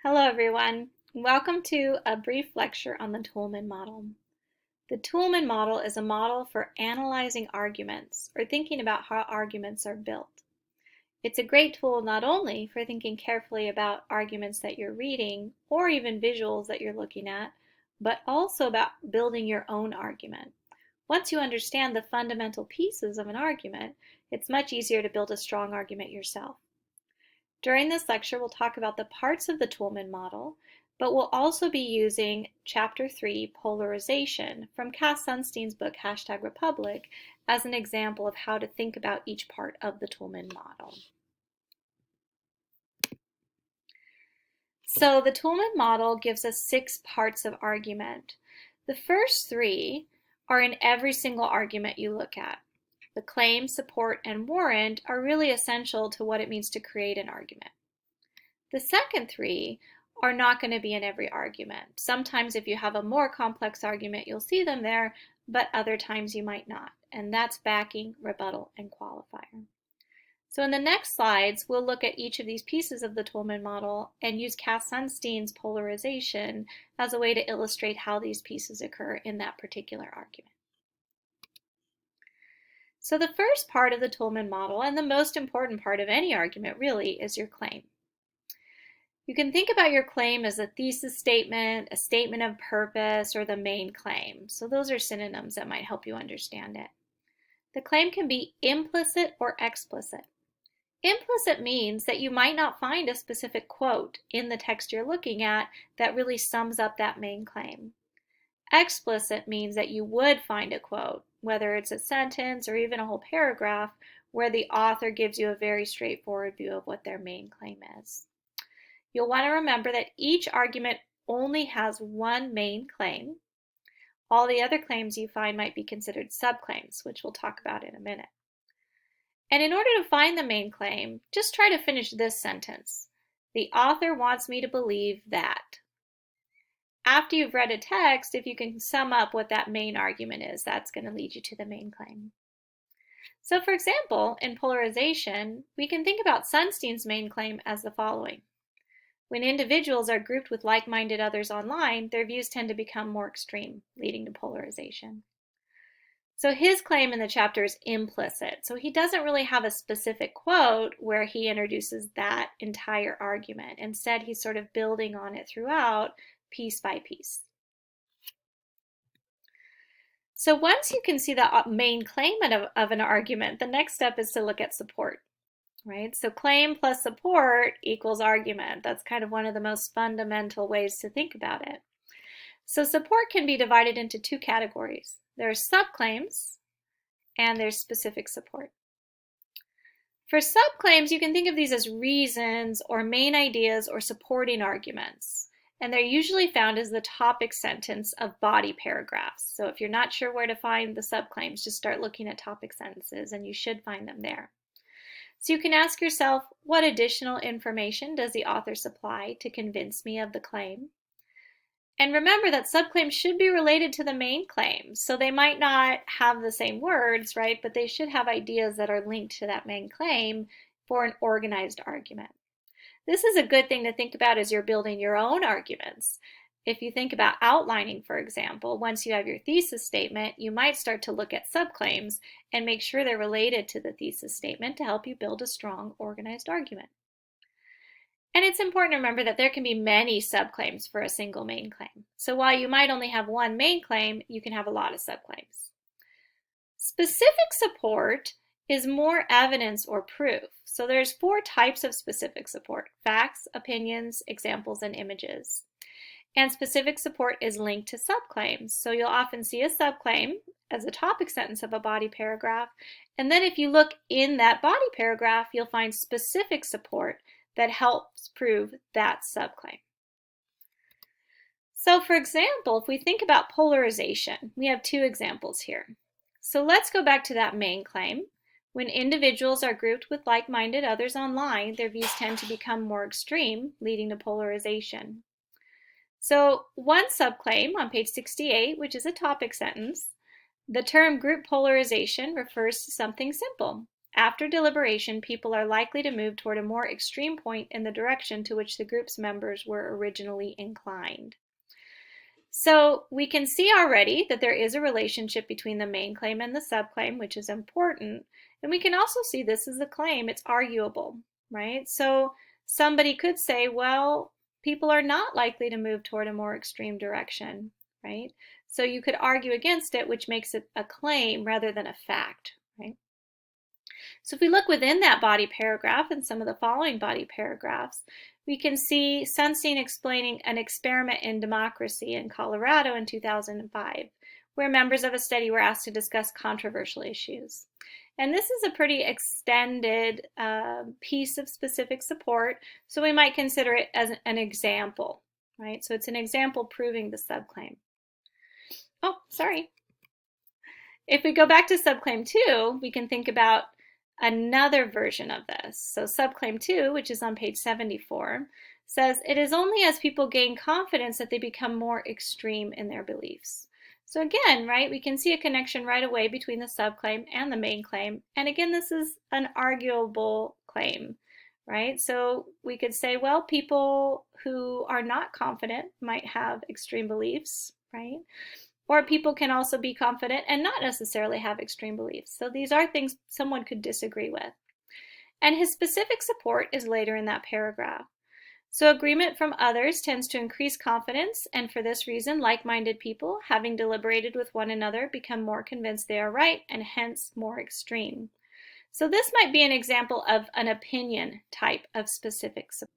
Hello everyone. Welcome to a brief lecture on the Toulmin model. The Toulmin model is a model for analyzing arguments or thinking about how arguments are built. It's a great tool not only for thinking carefully about arguments that you're reading or even visuals that you're looking at, but also about building your own argument. Once you understand the fundamental pieces of an argument, it's much easier to build a strong argument yourself. During this lecture, we'll talk about the parts of the Toulmin model, but we'll also be using Chapter 3, Polarization, from Cass Sunstein's book, #Republic, as an example of how to think about each part of the Toulmin model. So the Toulmin model gives us 6 parts of argument. The first 3 are in every single argument you look at. The claim, support, and warrant are really essential to what it means to create an argument. The second 3 are not going to be in every argument. Sometimes if you have a more complex argument, you'll see them there, but other times you might not. And that's backing, rebuttal, and qualifier. So in the next slides, we'll look at each of these pieces of the Toulmin model and use Cass Sunstein's polarization as a way to illustrate how these pieces occur in that particular argument. So the first part of the Toulmin model, and the most important part of any argument really, is your claim. You can think about your claim as a thesis statement, a statement of purpose, or the main claim. So those are synonyms that might help you understand it. The claim can be implicit or explicit. Implicit means that you might not find a specific quote in the text you're looking at that really sums up that main claim. Explicit means that you would find a quote, whether it's a sentence or even a whole paragraph, where the author gives you a very straightforward view of what their main claim is. You'll want to remember that each argument only has one main claim. All the other claims you find might be considered subclaims, which we'll talk about in a minute. And in order to find the main claim, just try to finish this sentence. The author wants me to believe that. After you've read a text, if you can sum up what that main argument is, that's going to lead you to the main claim. So for example, in polarization, we can think about Sunstein's main claim as the following. When individuals are grouped with like-minded others online, their views tend to become more extreme, leading to polarization. So his claim in the chapter is implicit. So he doesn't really have a specific quote where he introduces that entire argument. Instead, he's sort of building on it throughout, piece by piece. So once you can see the main claim of an argument, the next step is to look at support, right? So claim plus support equals argument. That's kind of one of the most fundamental ways to think about it. So support can be divided into 2 categories. There's subclaims and there's specific support. For subclaims, you can think of these as reasons or main ideas or supporting arguments. And they're usually found as the topic sentence of body paragraphs. So if you're not sure where to find the subclaims, just start looking at topic sentences and you should find them there. So you can ask yourself, what additional information does the author supply to convince me of the claim? And remember that subclaims should be related to the main claim. So they might not have the same words, right? But they should have ideas that are linked to that main claim for an organized argument. This is a good thing to think about as you're building your own arguments. If you think about outlining, for example, once you have your thesis statement, you might start to look at subclaims and make sure they're related to the thesis statement to help you build a strong, organized argument. And it's important to remember that there can be many subclaims for a single main claim. So while you might only have one main claim, you can have a lot of subclaims. Specific support is more evidence or proof. So there's 4 types of specific support: facts, opinions, examples, and images. And specific support is linked to subclaims. So you'll often see a subclaim as a topic sentence of a body paragraph. And then if you look in that body paragraph, you'll find specific support that helps prove that subclaim. So for example, if we think about polarization, we have 2 examples here. So let's go back to that main claim. When individuals are grouped with like-minded others online, their views tend to become more extreme, leading to polarization. So one subclaim on page 68, which is a topic sentence, the term group polarization refers to something simple. After deliberation, people are likely to move toward a more extreme point in the direction to which the group's members were originally inclined. So we can see already that there is a relationship between the main claim and the subclaim, which is important. And we can also see this as a claim. It's arguable, right? So somebody could say, well, people are not likely to move toward a more extreme direction, right? So you could argue against it, which makes it a claim rather than a fact, right? So if we look within that body paragraph and some of the following body paragraphs, we can see Sunstein explaining an experiment in democracy in Colorado in 2005, where members of a study were asked to discuss controversial issues. And this is a pretty extended piece of specific support, so we might consider it as an example, right? So it's an example proving the subclaim. Oh, sorry. If we go back to subclaim 2, we can think about another version of this. So subclaim 2, which is on page 74, says, it is only as people gain confidence that they become more extreme in their beliefs. So again, right, we can see a connection right away between the subclaim and the main claim. And again, this is an arguable claim, right? So we could say, well, people who are not confident might have extreme beliefs, right? Or people can also be confident and not necessarily have extreme beliefs. So these are things someone could disagree with. And his specific support is later in that paragraph. So agreement from others tends to increase confidence, and for this reason, like-minded people, having deliberated with one another, become more convinced they are right and hence more extreme. So this might be an example of an opinion type of specific support.